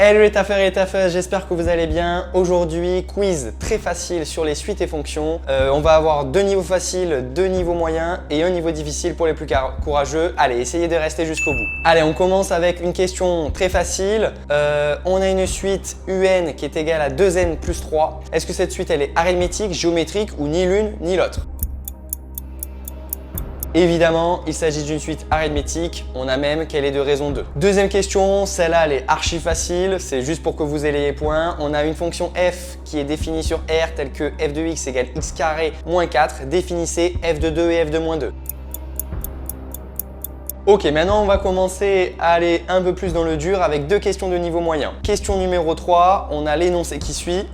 Hello les taffeurs et les taffeuses, j'espère que vous allez bien. Aujourd'hui, quiz très facile sur les suites et fonctions. On va avoir deux niveaux faciles, deux niveaux moyens et un niveau difficile pour les plus courageux. Allez, essayez de rester jusqu'au bout. Allez, on commence avec une question très facile. On a une suite UN qui est égale à 2n plus 3. Est-ce que cette suite, elle est arithmétique, géométrique ou ni l'une ni l'autre? Évidemment, il s'agit d'une suite arithmétique, on a même qu'elle est de raison 2. Deuxième question, celle-là elle est archi facile, c'est juste pour que vous ayez les points. On a une fonction f qui est définie sur R telle que f de x égale x carré moins 4. Définissez f de 2 et f de moins 2. Ok, maintenant on va commencer à aller un peu plus dans le dur avec deux questions de niveau moyen. Question numéro 3, on a l'énoncé qui suit.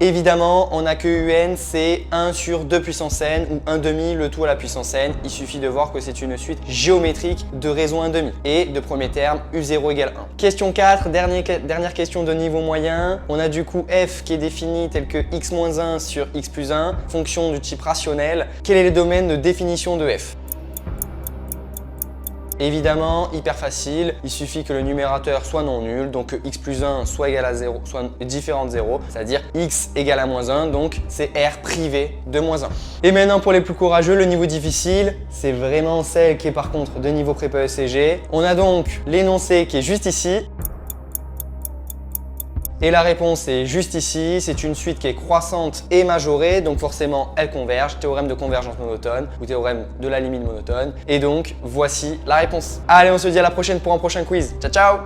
Évidemment, on n'a que UN, c'est 1 sur 2 puissance n ou 1 demi le tout à la puissance n. Il suffit de voir que c'est une suite géométrique de raison 1 demi. Et de premier terme, U0 égale 1. Question 4, dernière question de niveau moyen. On a du coup f qui est défini tel que x-1 sur x plus 1, fonction du type rationnel. Quel est le domaine de définition de f? Évidemment, hyper facile, il suffit que le numérateur soit non nul, donc que x plus 1 soit égal à 0, soit différent de 0, c'est-à-dire x égale à moins 1, donc c'est R privé de moins 1. Et maintenant pour les plus courageux, le niveau difficile, c'est vraiment celle qui est par contre de niveau prépa ECG. On a donc l'énoncé qui est juste ici. Et la réponse est juste ici, c'est une suite qui est croissante et majorée, donc forcément elle converge, théorème de convergence monotone ou théorème de la limite monotone. Et donc voici la réponse. Allez, on se dit à la prochaine pour un prochain quiz. Ciao ciao!